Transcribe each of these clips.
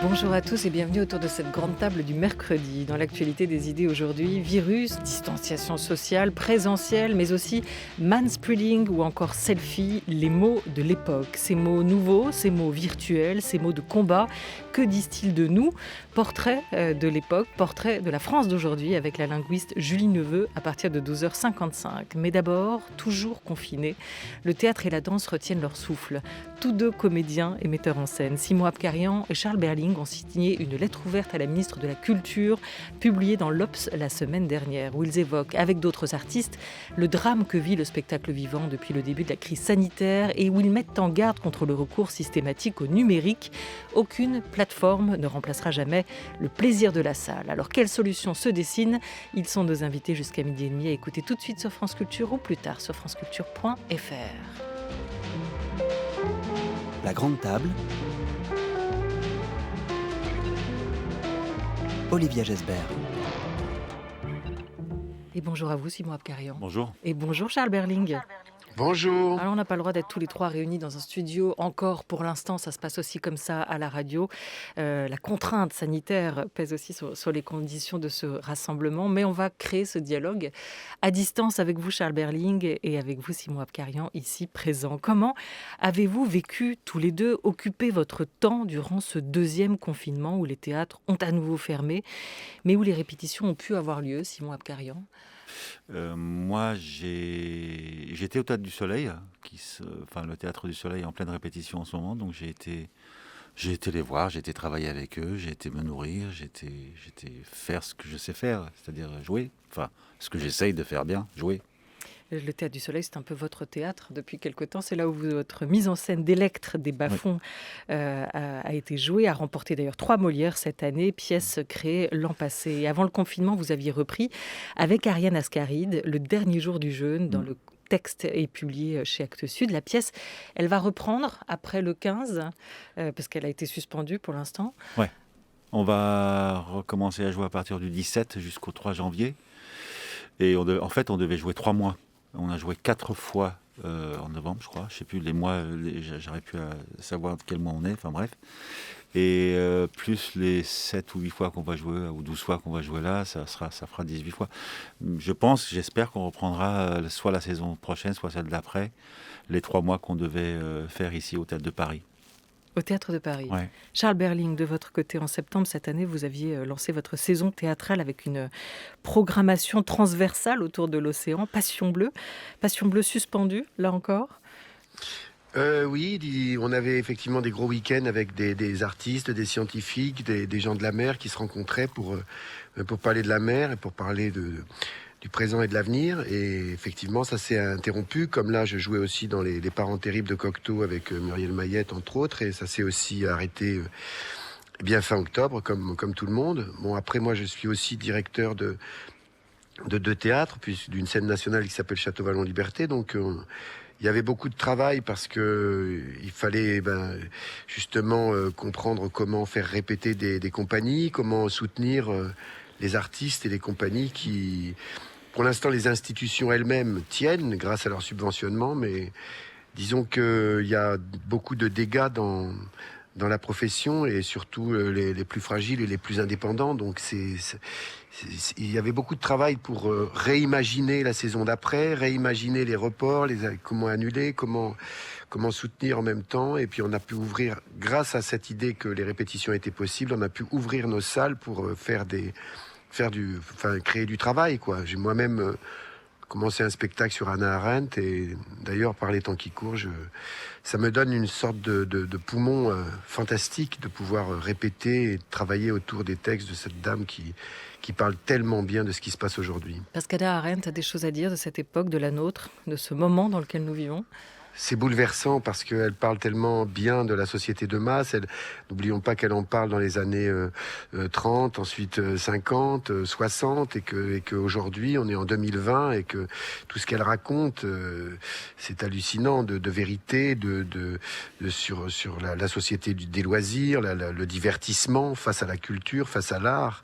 Bonjour à tous et bienvenue autour de cette grande table du mercredi. Dans l'actualité des idées aujourd'hui, virus, distanciation sociale, présentielle, mais aussi manspreading ou encore selfie, les mots de l'époque. Ces mots nouveaux, ces mots virtuels, ces mots de combat, que disent-ils de nous ? Portrait de l'époque, portrait de la France d'aujourd'hui avec la linguiste Julie Neveu à partir de 12h55. Mais d'abord, toujours confinés, le théâtre et la danse retiennent leur souffle. Tous deux comédiens et metteurs en scène, Simon Abkarian et Charles Berling, ont signé une lettre ouverte à la ministre de la Culture, publiée dans l'Obs la semaine dernière, où ils évoquent, avec d'autres artistes, le drame que vit le spectacle vivant depuis le début de la crise sanitaire et où ils mettent en garde contre le recours systématique au numérique. Aucune plateforme ne remplacera jamais le plaisir de la salle. Alors, quelles solutions se dessinent ? Ils sont nos invités jusqu'à 12h30 à écouter tout de suite sur France Culture ou plus tard sur franceculture.fr. La grande table. Olivia Gesbert. Et bonjour à vous, Simon Abkarian. Bonjour. Et bonjour, Charles Berling. Bonjour. Alors, on n'a pas le droit d'être tous les trois réunis dans un studio. Encore, pour l'instant, ça se passe aussi comme ça à la radio. La contrainte sanitaire pèse aussi sur les conditions de ce rassemblement. Mais on va créer ce dialogue à distance avec vous, Charles Berling, et avec vous, Simon Abkarian, ici présent. Comment avez-vous vécu tous les deux, occupé votre temps durant ce deuxième confinement où les théâtres ont à nouveau fermé, mais où les répétitions ont pu avoir lieu, Simon Abkarian ? Moi, j'étais au Théâtre du Soleil, le Théâtre du Soleil est en pleine répétition en ce moment, donc j'ai été les voir, j'ai été travailler avec eux, j'ai été me nourrir, j'ai été faire ce que je sais faire, c'est-à-dire jouer, ce que j'essaye de faire bien, jouer. Le Théâtre du Soleil, c'est un peu votre théâtre depuis quelque temps. C'est là où votre mise en scène d'Électre des Bas-fonds a été jouée, a remporté d'ailleurs 3 Molières cette année, pièce créée l'an passé. Et avant le confinement, vous aviez repris avec Ariane Ascaride, Le dernier jour du jeûne, dans le texte est publié chez Actes Sud. La pièce, elle va reprendre après le 15, parce qu'elle a été suspendue pour l'instant. Ouais. On va recommencer à jouer à partir du 17 jusqu'au 3 janvier. Et on devait jouer 3 mois. On a joué 4 fois en novembre, je crois. Je ne sais plus les mois, j'aurais pu savoir de quel mois on est, enfin bref. Et plus les 7 ou 8 fois qu'on va jouer, ou 12 fois qu'on va jouer là, ça fera 18 fois. J'espère qu'on reprendra soit la saison prochaine, soit celle d'après, les 3 mois qu'on devait faire ici au Théâtre de Paris. Au Théâtre de Paris. Ouais. Charles Berling, de votre côté, en septembre cette année, vous aviez lancé votre saison théâtrale avec une programmation transversale autour de l'océan, Passion Bleue. Passion Bleue suspendue, là encore ? Oui, on avait effectivement des gros week-ends avec des artistes, des scientifiques, des gens de la mer qui se rencontraient pour parler de la mer et pour parler du présent et de l'avenir. Et effectivement, ça s'est interrompu. Comme là, je jouais aussi dans les Parents terribles de Cocteau avec Muriel Mayette, entre autres. Et ça s'est aussi arrêté fin octobre, comme tout le monde. Bon, après, moi, je suis aussi directeur de 2 théâtres, puis d'une scène nationale qui s'appelle Château Vallon Liberté. Donc, il y avait beaucoup de travail parce que il fallait justement comprendre comment faire répéter des compagnies, comment soutenir les artistes et les compagnies qui, pour l'instant, les institutions elles-mêmes tiennent grâce à leur subventionnement, mais disons qu'il y a beaucoup de dégâts dans la profession et surtout les plus fragiles et les plus indépendants. Donc il y avait beaucoup de travail pour réimaginer la saison d'après, réimaginer les reports, comment annuler, comment soutenir en même temps. Et puis on a pu ouvrir, grâce à cette idée que les répétitions étaient possibles, on a pu ouvrir nos salles pour créer du travail, quoi. J'ai moi-même commencé un spectacle sur Hannah Arendt et d'ailleurs par les temps qui courent, ça me donne une sorte de poumon fantastique de pouvoir répéter et travailler autour des textes de cette dame qui parle tellement bien de ce qui se passe aujourd'hui. Parce qu'Hannah Arendt a des choses à dire de cette époque, de la nôtre, de ce moment dans lequel nous vivons. C'est bouleversant parce qu'elle parle tellement bien de la société de masse. N'oublions pas qu'elle en parle dans les années 30, ensuite 50, 60, et qu'aujourd'hui on est en 2020 et que tout ce qu'elle raconte, c'est hallucinant de vérité, sur la société des loisirs, le divertissement face à la culture, face à l'art.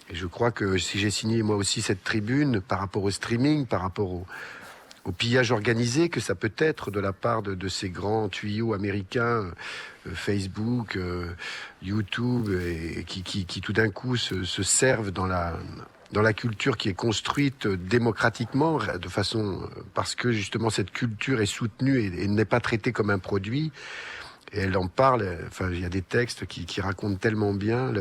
Et je crois que si j'ai signé moi aussi cette tribune par rapport au streaming, par rapport au pillage organisé que ça peut être de la part de ces grands tuyaux américains, Facebook, YouTube, et qui tout d'un coup se servent dans la culture qui est construite démocratiquement, de façon parce que justement cette culture est soutenue et n'est pas traitée comme un produit. Et elle en parle. Enfin, il y a des textes qui racontent tellement bien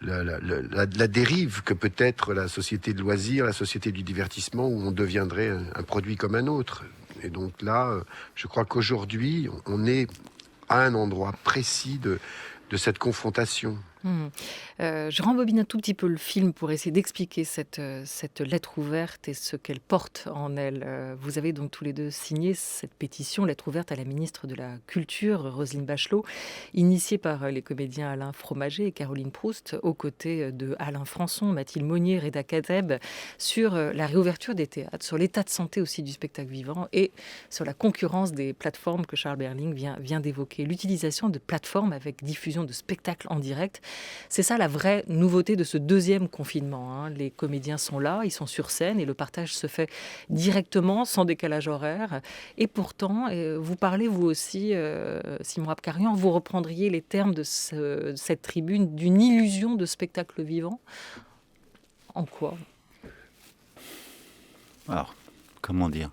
la dérive que peut être la société de loisirs, la société du divertissement, où on deviendrait un produit comme un autre. Et donc là, je crois qu'aujourd'hui, on est à un endroit précis de cette confrontation. Je rembobine un tout petit peu le film pour essayer d'expliquer cette lettre ouverte et ce qu'elle porte en elle. Vous avez donc tous les deux signé cette pétition, lettre ouverte à la ministre de la Culture, Roselyne Bachelot, initiée par les comédiens Alain Fromager et Caroline Proust, aux côtés de Alain Françon, Mathilde Monnier, Reda Kateb, sur la réouverture des théâtres, sur l'état de santé aussi du spectacle vivant et sur la concurrence des plateformes que Charles Berling vient d'évoquer. L'utilisation de plateformes avec diffusion de spectacles en direct. C'est ça la vraie nouveauté de ce deuxième confinement. Les comédiens sont là, ils sont sur scène et le partage se fait directement, sans décalage horaire. Et pourtant, vous parlez vous aussi, Simon Abkarian, vous reprendriez les termes de cette tribune d'une illusion de spectacle vivant. En quoi ? Alors, comment dire ?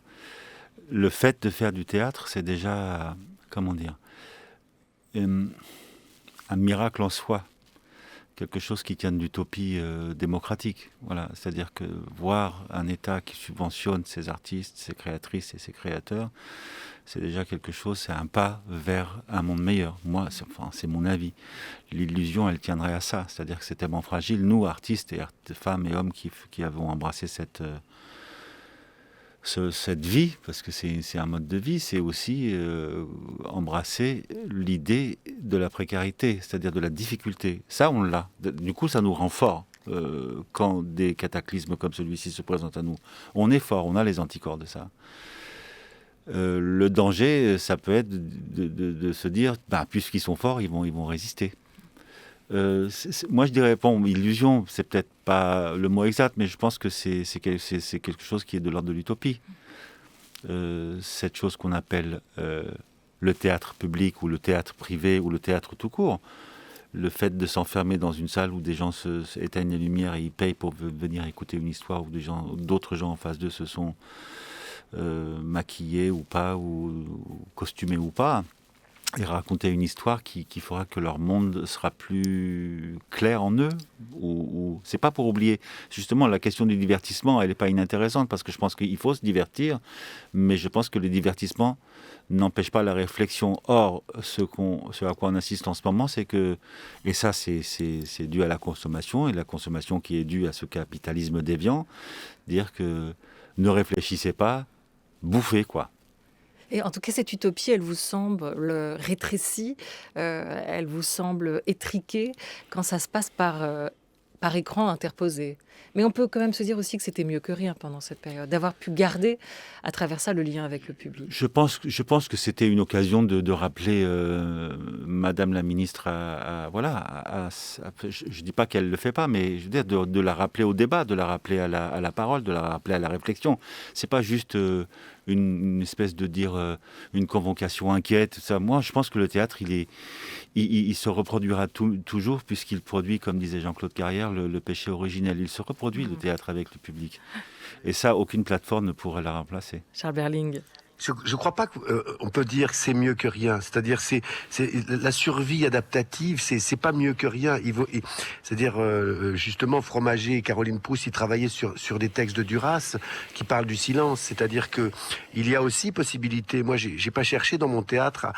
Le fait de faire du théâtre, c'est déjà, comment dire, un miracle en soi. Quelque chose qui tient d'utopie démocratique. Voilà. C'est-à-dire que voir un État qui subventionne ses artistes, ses créatrices et ses créateurs, c'est déjà quelque chose, c'est un pas vers un monde meilleur. Moi, c'est mon avis. L'illusion, elle tiendrait à ça. C'est-à-dire que c'est tellement fragile. Nous, artistes et femmes et hommes qui avons embrassé cette vie, parce que c'est un mode de vie, c'est aussi embrasser l'idée de la précarité, c'est-à-dire de la difficulté. Ça, on l'a. Du coup, ça nous rend forts quand des cataclysmes comme celui-ci se présentent à nous. On est fort, on a les anticorps de ça. Le danger, ça peut être de se dire, puisqu'ils sont forts, ils vont résister. Moi, je dirais, illusion, c'est peut-être pas le mot exact, mais je pense que c'est quelque chose qui est de l'ordre de l'utopie. Cette chose qu'on appelle le théâtre public ou le théâtre privé ou le théâtre tout court, le fait de s'enfermer dans une salle où des gens éteignent les lumières et ils payent pour venir écouter une histoire où d'autres gens en face d'eux se sont maquillés ou pas, ou costumés ou pas, et raconter une histoire qui fera que leur monde sera plus clair en eux. Ou c'est pas pour oublier. Justement, la question du divertissement, elle n'est pas inintéressante, parce que je pense qu'il faut se divertir, mais je pense que le divertissement n'empêche pas la réflexion. Or, ce à quoi on assiste en ce moment, c'est que, et ça c'est dû à la consommation, et la consommation qui est due à ce capitalisme déviant, dire que ne réfléchissez pas, bouffez, quoi. Et en tout cas, cette utopie, elle vous semble rétrécie, elle vous semble étriquée quand ça se passe par écran interposé. Mais on peut quand même se dire aussi que c'était mieux que rien pendant cette période, d'avoir pu garder à travers ça le lien avec le public. Je pense que c'était une occasion de rappeler Madame la ministre je dis pas qu'elle le fait pas, mais je veux dire de la rappeler au débat, de la rappeler à la parole, de la rappeler à la réflexion. C'est pas juste une espèce de dire une convocation inquiète. Ça, moi, je pense que le théâtre, il se reproduira toujours, puisqu'il produit, comme disait Jean-Claude Carrière, le péché originel. Il se reproduit, le théâtre, avec le public. Et ça, aucune plateforme ne pourrait la remplacer. Charles Berling. Je ne crois pas qu'on peut dire que c'est mieux que rien. C'est-à-dire, c'est la survie adaptative, c'est pas mieux que rien. C'est-à-dire, justement, Fromager et Caroline Proust, ils travaillaient sur des textes de Duras qui parlent du silence. C'est-à-dire que il y a aussi possibilité. Moi, j'ai pas cherché dans mon théâtre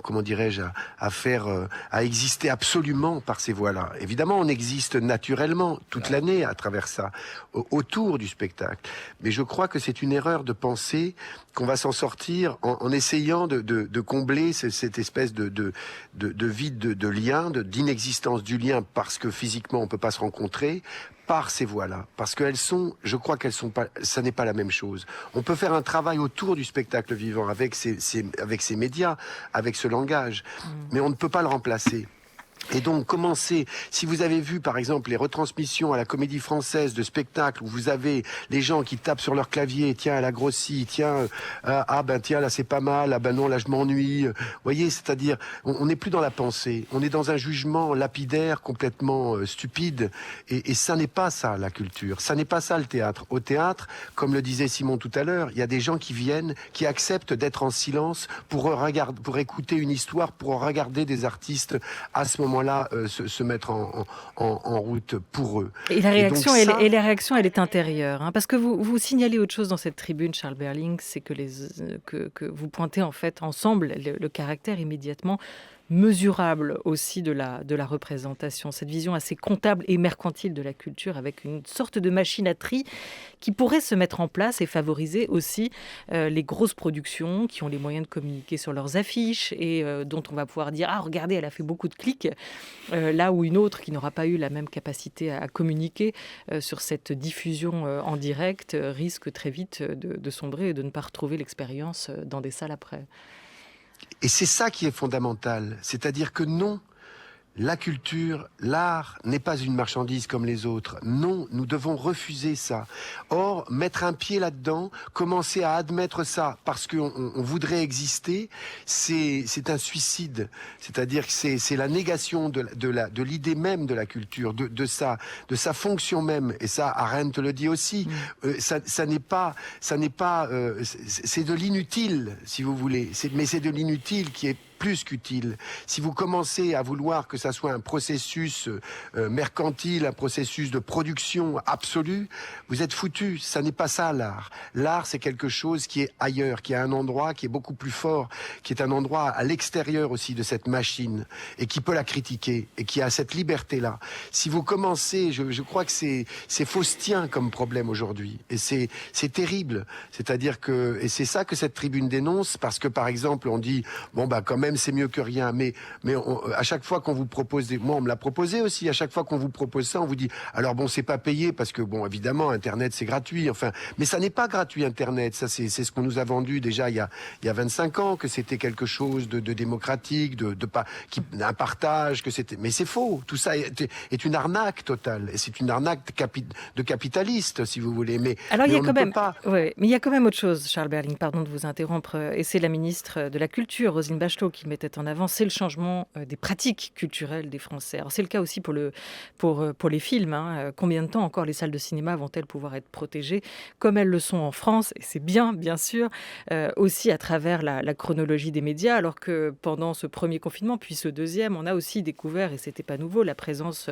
comment dirais-je, à exister absolument par ces voies-là. Évidemment, on existe naturellement toute l'année à travers ça, autour du spectacle. Mais je crois que c'est une erreur de penser qu'on va s'en sortir en essayant de combler cette espèce de vide de lien, d'inexistence du lien, parce que physiquement on peut pas se rencontrer, par ces voies-là, parce qu'elles sont, je crois qu'elles sont pas, ça n'est pas la même chose. On peut faire un travail autour du spectacle vivant avec ces médias, avec ce langage, mais on ne peut pas le remplacer. Et donc, commencez, si vous avez vu par exemple les retransmissions à la Comédie Française de spectacles où vous avez les gens qui tapent sur leur clavier, tiens, elle a grossi, tiens, tiens, là c'est pas mal, ah ben non, là je m'ennuie. Vous voyez, c'est-à-dire, on n'est plus dans la pensée, on est dans un jugement lapidaire, complètement stupide, et ça n'est pas ça la culture, ça n'est pas ça le théâtre. Au théâtre, comme le disait Simon tout à l'heure, il y a des gens qui viennent, qui acceptent d'être en silence pour écouter une histoire, pour regarder des artistes à ce moment-là se mettre en route pour eux. Et la réaction, et donc, la réaction, elle est intérieure. Hein, parce que vous signalez autre chose dans cette tribune, Charles Berling, c'est que vous pointez en fait ensemble le caractère immédiatement mesurable aussi de la représentation, cette vision assez comptable et mercantile de la culture avec une sorte de machine à tri qui pourrait se mettre en place et favoriser aussi les grosses productions qui ont les moyens de communiquer sur leurs affiches et dont on va pouvoir dire « Ah, regardez, elle a fait beaucoup de clics », là où une autre qui n'aura pas eu la même capacité à communiquer sur cette diffusion en direct risque très vite de sombrer et de ne pas retrouver l'expérience dans des salles après. Et c'est ça qui est fondamental. C'est-à-dire que non, la culture, l'art n'est pas une marchandise comme les autres. Non, nous devons refuser ça. Or, mettre un pied là-dedans, commencer à admettre ça parce qu'on voudrait exister, c'est un suicide. C'est-à-dire que c'est la négation de l'idée même de la culture, de sa fonction même. Et ça, Arendt le dit aussi. Ça n'est pas, c'est de l'inutile, si vous voulez. Mais c'est de l'inutile qui est plus qu'utile. Si vous commencez à vouloir que ça soit un processus mercantile, un processus de production absolue, vous êtes foutu. Ça n'est pas ça l'art. L'art, c'est quelque chose qui est ailleurs, qui a un endroit qui est beaucoup plus fort, qui est un endroit à l'extérieur aussi de cette machine et qui peut la critiquer et qui a cette liberté-là. Si vous commencez, je crois que c'est faustien comme problème aujourd'hui et c'est terrible. C'est-à-dire que, et c'est ça que cette tribune dénonce parce que par exemple on dit bon bah quand même c'est mieux que rien, mais à chaque fois qu'on vous propose moi on me l'a proposé aussi, à chaque fois qu'on vous propose ça, on vous dit alors bon c'est pas payé parce que bon évidemment Internet c'est gratuit, enfin, mais ça n'est pas gratuit Internet, ça c'est ce qu'on nous a vendu déjà il y a 25 ans, que c'était quelque chose de démocratique, un partage, que c'était, mais c'est faux, tout ça est une arnaque totale, et c'est une arnaque de capitaliste si vous voulez, mais alors il y a quand même pas. Ouais, mais il y a quand même autre chose, Charles Berling, pardon de vous interrompre, et c'est la ministre de la Culture, Roselyne Bachelot, qui mettait en avant, c'est le changement des pratiques culturelles des Français. Alors c'est le cas aussi pour les films. Hein. Combien de temps encore les salles de cinéma vont-elles pouvoir être protégées comme elles le sont en France? Et c'est bien sûr, aussi à travers la chronologie des médias, alors que pendant ce premier confinement, puis ce deuxième, on a aussi découvert, et c'était pas nouveau, la présence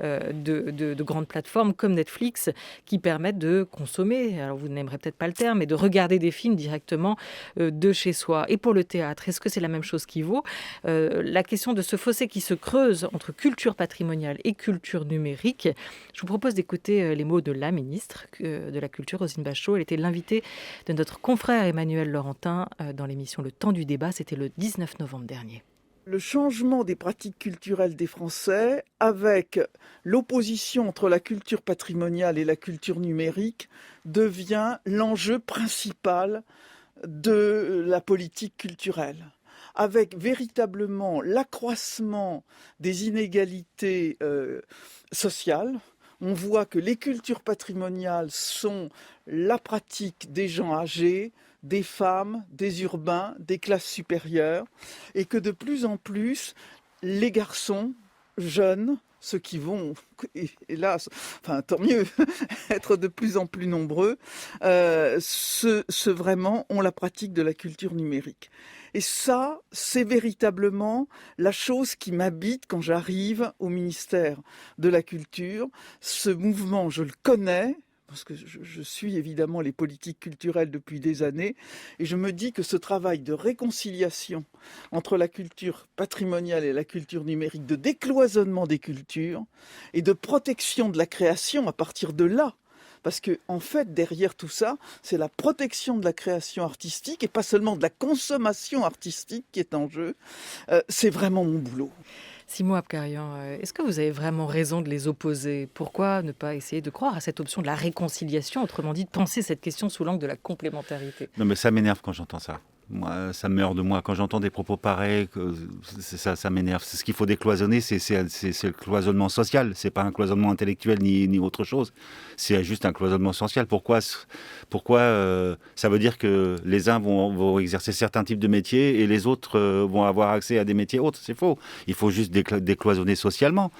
de grandes plateformes comme Netflix qui permettent de consommer, alors vous n'aimerez peut-être pas le terme, mais de regarder des films directement de chez soi. Et pour le théâtre, est-ce que c'est la même chose qui vaut? La question de ce fossé qui se creuse entre culture patrimoniale et culture numérique, je vous propose d'écouter les mots de la ministre de la Culture, Roselyne Bachelot. Elle était l'invitée de notre confrère Emmanuel Laurentin dans l'émission Le Temps du débat, c'était le 19 novembre dernier. Le changement des pratiques culturelles des Français avec l'opposition entre la culture patrimoniale et la culture numérique devient l'enjeu principal de la politique culturelle, avec véritablement l'accroissement des inégalités sociales. On voit que les cultures patrimoniales sont la pratique des gens âgés, des femmes, des urbains, des classes supérieures, et que de plus en plus, les garçons jeunes, ceux qui vont, hélas, enfin tant mieux, être de plus en plus nombreux, vraiment ont la pratique de la culture numérique. Et ça, c'est véritablement la chose qui m'habite quand j'arrive au ministère de la Culture. Ce mouvement, je le connais, parce que je suis évidemment les politiques culturelles depuis des années, et je me dis que ce travail de réconciliation entre la culture patrimoniale et la culture numérique, de décloisonnement des cultures et de protection de la création à partir de là, parce que en fait, derrière tout ça, c'est la protection de la création artistique et pas seulement de la consommation artistique qui est en jeu. C'est vraiment mon boulot. Simon Abkarian, est-ce que vous avez vraiment raison de les opposer? Pourquoi ne pas essayer de croire à cette option de la réconciliation, autrement dit, de penser cette question sous l'angle de la complémentarité? Non, mais ça m'énerve quand j'entends ça. Moi, ça meurt de moi. Quand j'entends des propos pareils, ça m'énerve. Ce qu'il faut décloisonner, c'est le cloisonnement social. C'est pas un cloisonnement intellectuel ni autre chose. C'est juste un cloisonnement social. Pourquoi ça veut dire que les uns vont exercer certains types de métiers et les autres vont avoir accès à des métiers autres? C'est faux. Il faut juste décloisonner socialement.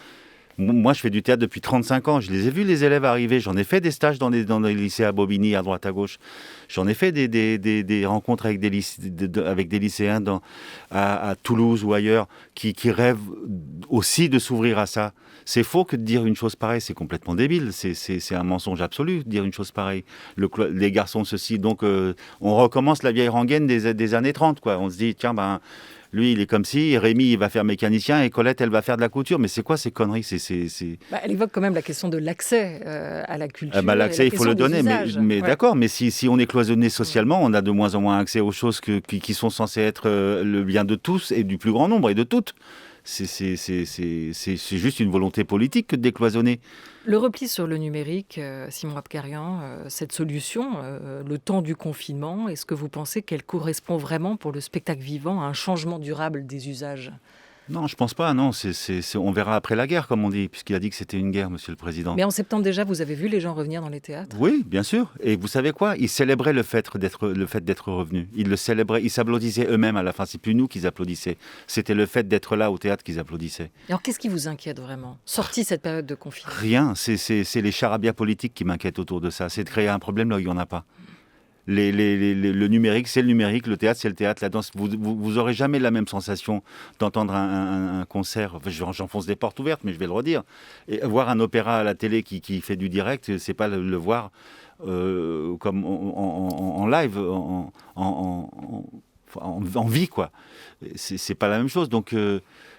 Moi, je fais du théâtre depuis 35 ans. Je les ai vus, les élèves arriver. J'en ai fait des stages dans les lycées à Bobigny, à droite, à gauche. J'en ai fait des rencontres avec des lycéens à Toulouse ou ailleurs qui rêvent aussi de s'ouvrir à ça. C'est faux que de dire une chose pareille. C'est complètement débile. C'est un mensonge absolu de dire une chose pareille. Les garçons, ceci. Donc, on recommence la vieille rengaine des années 30, quoi. On se dit, tiens, lui, il est comme si, Rémi, il va faire mécanicien et Colette, elle va faire de la couture. Mais c'est quoi ces conneries? Elle évoque quand même la question de l'accès à la culture. L'accès, il faut le donner. Mais ouais. D'accord, mais si on est cloisonné socialement, on a de moins en moins accès aux choses qui sont censées être le bien de tous et du plus grand nombre et de toutes. C'est juste une volonté politique que de décloisonner. Le repli sur le numérique, Simon Abkarian, cette solution, le temps du confinement, est-ce que vous pensez qu'elle correspond vraiment pour le spectacle vivant à un changement durable des usages ? Non, je pense pas. Non, on verra après la guerre, comme on dit, puisqu'il a dit que c'était une guerre, Monsieur le Président. Mais en septembre déjà, vous avez vu les gens revenir dans les théâtres ? Oui, bien sûr. Et vous savez quoi? Ils célébraient le fait d'être revenus. Ils le célébraient. Ils s'applaudissaient eux-mêmes à la fin. C'est plus nous qu'ils applaudissaient. C'était le fait d'être là au théâtre qu'ils applaudissaient. Alors qu'est-ce qui vous inquiète vraiment, sorti cette période de confinement ? Rien. C'est les charabia politiques qui m'inquiètent autour de ça. C'est de créer un problème là où il n'y en a pas. Le numérique, c'est le numérique, le théâtre, c'est le théâtre, la danse. Vous aurez jamais la même sensation d'entendre un concert. J'enfonce des portes ouvertes, mais je vais le redire. Et voir un opéra à la télé qui fait du direct, c'est pas le voir comme en live, en vie, quoi. C'est pas la même chose. Donc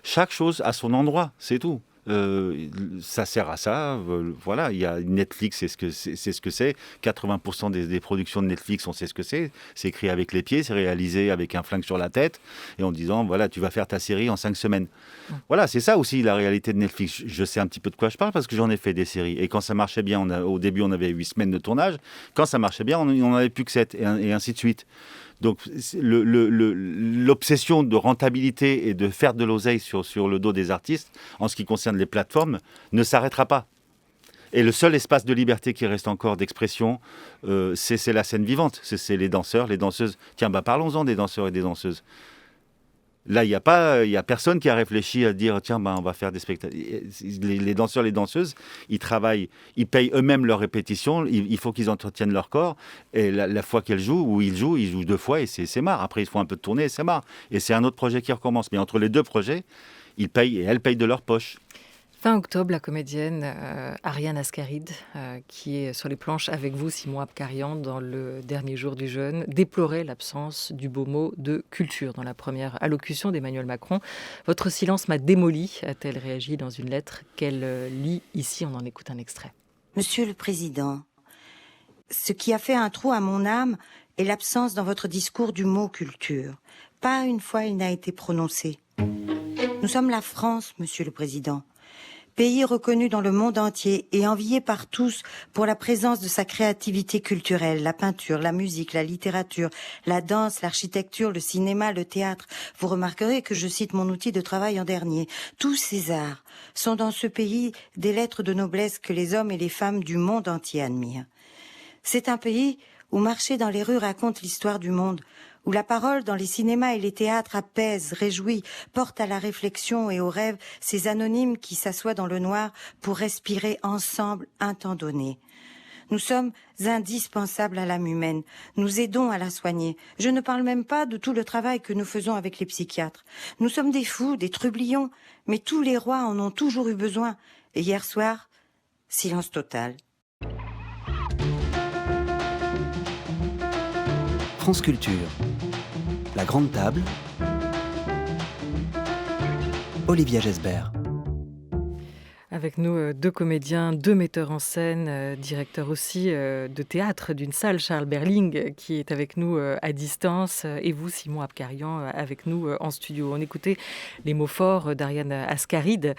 chaque chose a son endroit, c'est tout. Ça sert à ça. Voilà, il y a Netflix, c'est ce que c'est. 80% des productions de Netflix, on sait ce que c'est. C'est écrit avec les pieds, c'est réalisé avec un flingue sur la tête et en disant voilà, tu vas faire ta série en 5 semaines. Voilà, c'est ça aussi la réalité de Netflix. Je sais un petit peu de quoi je parle parce que j'en ai fait des séries. Et quand ça marchait bien, au début, on avait 8 semaines de tournage. Quand ça marchait bien, on n'en avait plus que 7 et ainsi de suite. Donc l'obsession de rentabilité et de faire de l'oseille sur le dos des artistes, en ce qui concerne les plateformes, ne s'arrêtera pas. Et le seul espace de liberté qui reste encore d'expression, c'est la scène vivante. C'est les danseurs, les danseuses. Tiens, parlons-en des danseurs et des danseuses. Là, il y a personne qui a réfléchi à dire tiens, on va faire des spectacles. Les danseurs, les danseuses, ils travaillent, ils payent eux-mêmes leurs répétitions. Il faut qu'ils entretiennent leur corps. Et la fois qu'elles jouent, ou ils jouent 2 fois et c'est marre. Après, ils font un peu de tournée et c'est marre. Et c'est un autre projet qui recommence. Mais entre les 2 projets, ils payent et elles payent de leur poche. Fin octobre, la comédienne Ariane Ascaride, qui est sur les planches avec vous, Simon Abkarian, dans le dernier jour du jeûne, déplorait l'absence du beau mot de culture dans la première allocution d'Emmanuel Macron. Votre silence m'a démoli, a-t-elle réagi dans une lettre qu'elle lit ici. On en écoute un extrait. Monsieur le Président, ce qui a fait un trou à mon âme est l'absence dans votre discours du mot culture. Pas une fois il n'a été prononcé. Nous sommes la France, Monsieur le Président. Pays reconnu dans le monde entier et envié par tous pour la présence de sa créativité culturelle, la peinture, la musique, la littérature, la danse, l'architecture, le cinéma, le théâtre. Vous remarquerez que je cite mon outil de travail en dernier. Tous ces arts sont dans ce pays des lettres de noblesse que les hommes et les femmes du monde entier admirent. C'est un pays où marcher dans les rues raconte l'histoire du monde, où la parole dans les cinémas et les théâtres apaise, réjouit, porte à la réflexion et au rêve ces anonymes qui s'assoient dans le noir pour respirer ensemble un temps donné. Nous sommes indispensables à l'âme humaine, nous aidons à la soigner. Je ne parle même pas de tout le travail que nous faisons avec les psychiatres. Nous sommes des fous, des trublions, mais tous les rois en ont toujours eu besoin. Et hier soir, silence total. France Culture. La Grande Table. Olivia Gesbert. Avec nous, 2 comédiens, 2 metteurs en scène, directeurs aussi, de théâtre d'une salle, Charles Berling, qui est avec nous, à distance, et vous, Simon Abkarian, avec nous, en studio. On écoutait les mots forts d'Ariane Ascaride,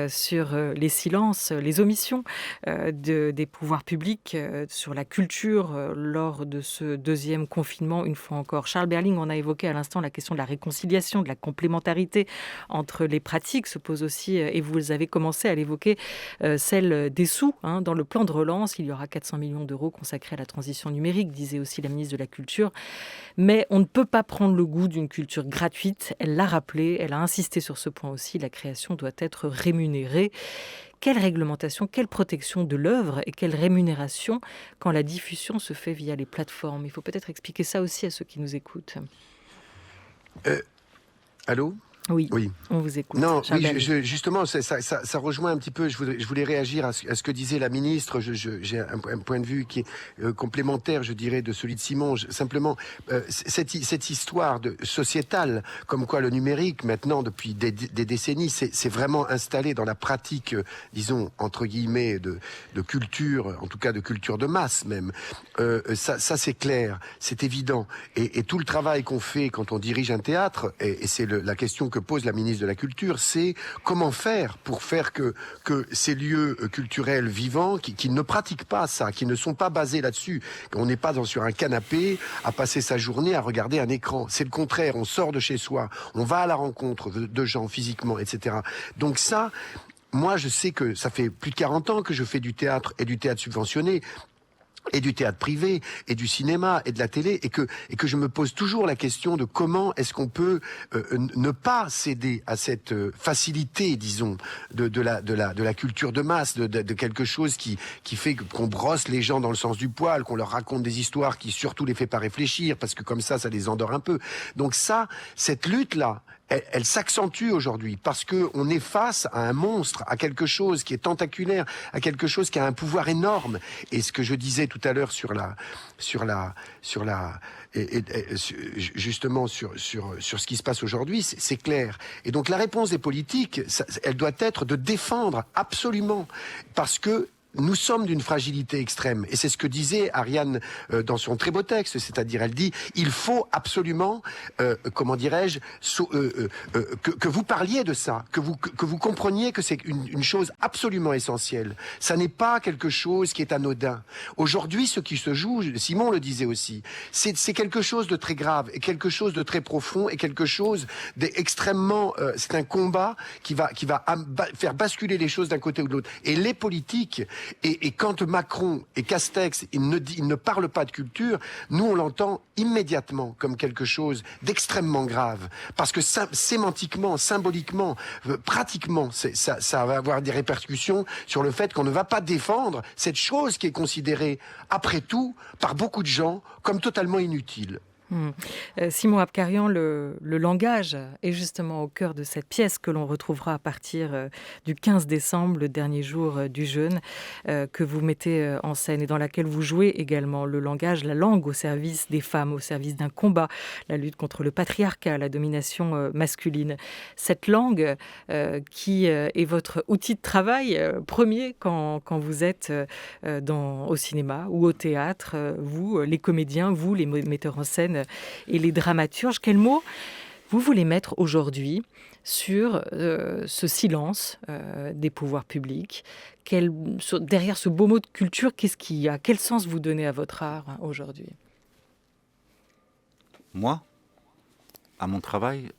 sur, les silences, les omissions, des pouvoirs publics, sur la culture, lors de ce 2e confinement, une fois encore. Charles Berling, on a évoqué à l'instant la question de la réconciliation, de la complémentarité entre les pratiques, se pose aussi, et vous avez commencé à l'évoquer, celle des sous. Dans le plan de relance, il y aura 400 millions d'euros consacrés à la transition numérique, disait aussi la ministre de la Culture. Mais on ne peut pas prendre le goût d'une culture gratuite. Elle l'a rappelé, elle a insisté sur ce point aussi. La création doit être rémunérée. Quelle réglementation, quelle protection de l'œuvre et quelle rémunération quand la diffusion se fait via les plateformes? Il faut peut-être expliquer ça aussi à ceux qui nous écoutent. Allô ? Oui, Oui. on vous écoute. Non, Charles oui, Berling. justement, ça rejoint un petit peu. Je voulais réagir à ce que disait la ministre. J'ai un point de vue qui est complémentaire, je dirais, de celui de Simon. Simplement, cette histoire sociétale, comme quoi le numérique, maintenant, depuis des décennies, c'est vraiment installé dans la pratique, disons, entre guillemets, de culture, en tout cas de culture de masse même. Ça c'est clair, c'est évident. Et tout le travail qu'on fait quand on dirige un théâtre, et c'est la question que pose la ministre de la Culture, c'est comment faire pour faire que ces lieux culturels vivants, qui ne pratiquent pas ça, qui ne sont pas basés là-dessus, qu'on n'est pas sur un canapé à passer sa journée à regarder un écran. C'est le contraire, on sort de chez soi, on va à la rencontre de gens physiquement, etc. Donc ça, moi je sais que ça fait plus de 40 ans que je fais du théâtre et du théâtre subventionné, et du théâtre privé, et du cinéma, et de la télé, et que je me pose toujours la question de comment est-ce qu'on peut ne pas céder à cette facilité, disons, de la culture de masse, de quelque chose qui fait qu'on brosse les gens dans le sens du poil, qu'on leur raconte des histoires qui surtout les fait pas réfléchir, parce que comme ça les endort un peu. Donc cette lutte-là, elle s'accentue aujourd'hui parce que on est face à un monstre, à quelque chose qui est tentaculaire, à quelque chose qui a un pouvoir énorme. Et ce que je disais tout à l'heure justement sur ce qui se passe aujourd'hui, c'est clair. Et donc la réponse des politiques, elle doit être de défendre absolument, parce que nous sommes d'une fragilité extrême. Et c'est ce que disait Ariane dans son très beau texte. C'est-à-dire, elle dit, il faut absolument, comment dirais-je, que vous parliez de ça, que vous compreniez que c'est une chose absolument essentielle. Ça n'est pas quelque chose qui est anodin. Aujourd'hui, ce qui se joue, Simon le disait aussi, c'est quelque chose de très grave, et quelque chose de très profond, et quelque chose d'extrêmement... c'est un combat qui va faire basculer les choses d'un côté ou de l'autre. Et les politiques... Et quand Macron et Castex, ils ne parlent pas de culture, nous on l'entend immédiatement comme quelque chose d'extrêmement grave. Parce que sémantiquement, symboliquement, pratiquement, ça va avoir des répercussions sur le fait qu'on ne va pas défendre cette chose qui est considérée, après tout, par beaucoup de gens, comme totalement inutile. Simon Abkarian, le langage est justement au cœur de cette pièce que l'on retrouvera à partir du 15 décembre, le dernier jour du jeûne, que vous mettez en scène et dans laquelle vous jouez également le langage, la langue au service des femmes, au service d'un combat, la lutte contre le patriarcat, la domination masculine. Cette langue qui est votre outil de travail premier quand vous êtes au cinéma ou au théâtre, vous, les comédiens, vous, les metteurs en scène et les dramaturges, quels mots vous voulez mettre aujourd'hui sur ce silence des pouvoirs publics? Derrière ce beau mot de culture, qu'est-ce qu'il y a? Quel sens vous donnez à votre art aujourd'hui? Moi, à mon travail,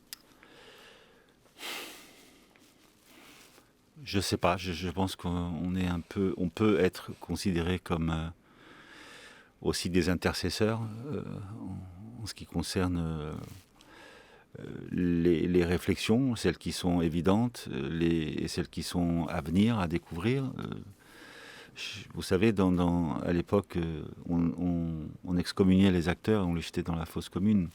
je sais pas. Je pense on peut être considéré comme aussi des intercesseurs en ce qui concerne les réflexions, celles qui sont évidentes et celles qui sont à venir, à découvrir. Vous savez, à l'époque, on excommuniait les acteurs, on les jetait dans la fosse commune.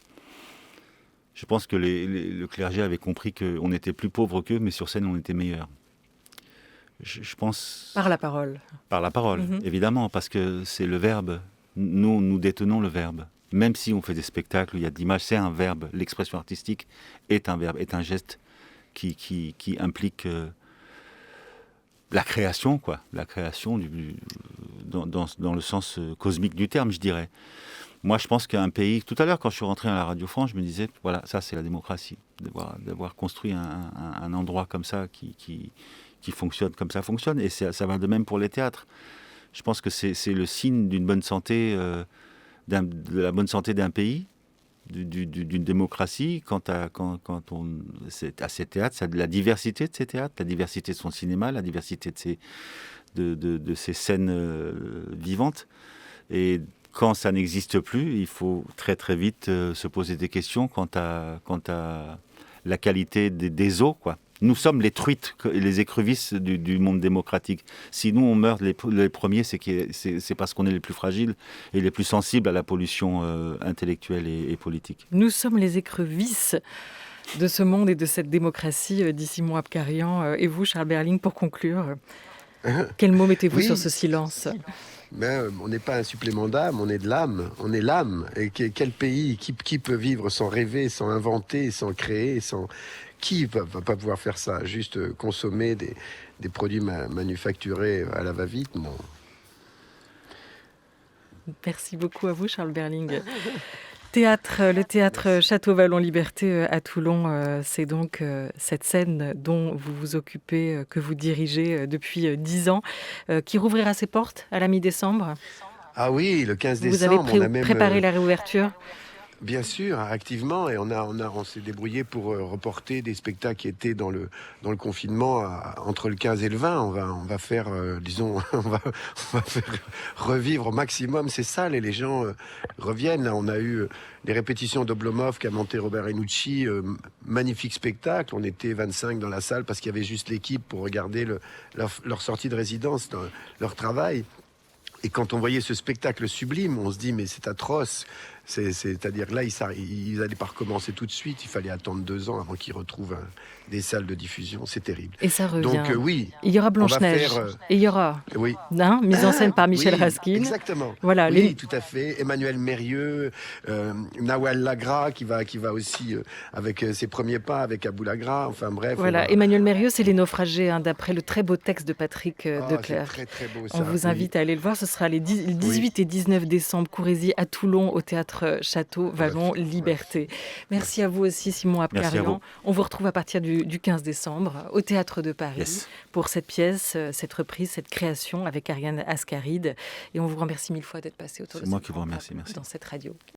Je pense que le clergé avait compris qu'on était plus pauvres qu'eux, mais sur scène, on était meilleurs. Je pense... Par la parole. Par la parole, évidemment, parce que c'est le verbe. Nous détenons le verbe. Même si on fait des spectacles, il y a de l'image, c'est un verbe. L'expression artistique est un verbe, est un geste qui implique la création, quoi. La création dans le sens cosmique du terme, je dirais. Moi, je pense qu'un pays... Tout à l'heure, quand je suis rentré à la Radio France, je me disais, voilà, ça, c'est la démocratie. D'avoir construit un endroit comme ça qui fonctionne comme ça fonctionne. Et ça va de même pour les théâtres. Je pense que c'est le signe d'une bonne santé, de la bonne santé d'un pays, d'une démocratie. Quand c'est à ces théâtres, c'est la diversité de ces théâtres, la diversité de son cinéma, la diversité de ces scènes vivantes. Et quand ça n'existe plus, il faut très très vite se poser des questions quant à la qualité des eaux, quoi. Nous sommes les truites, les écrevisses du monde démocratique. Si nous, on meurt les premiers, c'est parce qu'on est les plus fragiles et les plus sensibles à la pollution intellectuelle et politique. Nous sommes les écrevisses de ce monde et de cette démocratie, dit Simon Abkarian. Et vous, Charles Berling, pour conclure, quel mot mettez-vous sur ce silence ? On n'est pas un supplément d'âme, on est de l'âme, on est l'âme. Et quel pays, qui peut vivre sans rêver, sans inventer, sans créer, qui va pas pouvoir faire ça? Juste consommer des produits manufacturés à la va-vite, non. Merci beaucoup à vous, Charles Berling. Le théâtre Château-Vallon-Liberté à Toulon, c'est donc cette scène dont vous vous occupez, que vous dirigez depuis 10 ans, qui rouvrira ses portes à la mi-décembre. Ah oui, le 15 décembre. Vous avez préparé la réouverture? Bien sûr, activement, et on s'est débrouillé pour reporter des spectacles qui étaient dans le confinement entre le 15 et le 20. On va faire, on va faire revivre au maximum ces salles et les gens reviennent. Là, on a eu les répétitions d'Oblomov qu'a monté Robert Renucci, magnifique spectacle. On était 25 dans la salle parce qu'il y avait juste l'équipe pour regarder leur sortie de résidence, leur travail. Et quand on voyait ce spectacle sublime, on se dit mais c'est atroce. C'est-à-dire là, ils n'allaient pas recommencer tout de suite. Il fallait attendre 2 ans avant qu'ils retrouvent des salles de diffusion. C'est terrible. Et ça revient. Donc oui. Il y aura Blanche-Neige. Et il y aura mise en scène par Michel Raskin. Exactement. Voilà, oui, tout à fait. Emmanuel Mérieux, Nawal Lagra qui va aussi avec ses premiers pas avec Abou Lagra. Enfin bref. Voilà, Emmanuel Mérieux, c'est Les Naufragés, d'après le très beau texte de Patrick Declercq. C'est très, très beau, ça. On vous invite à aller le voir. Ce sera les 18 et 19 décembre, Courrézy à Toulon, au théâtre Château-Vallon-Liberté. Merci à vous aussi, Simon Abkarian. On vous retrouve à partir du 15 décembre au Théâtre de Paris pour cette pièce, cette reprise, cette création avec Ariane Ascaride. Et on vous remercie 1000 fois d'être passé autour de moi qui vous remercie. Merci. Dans cette radio.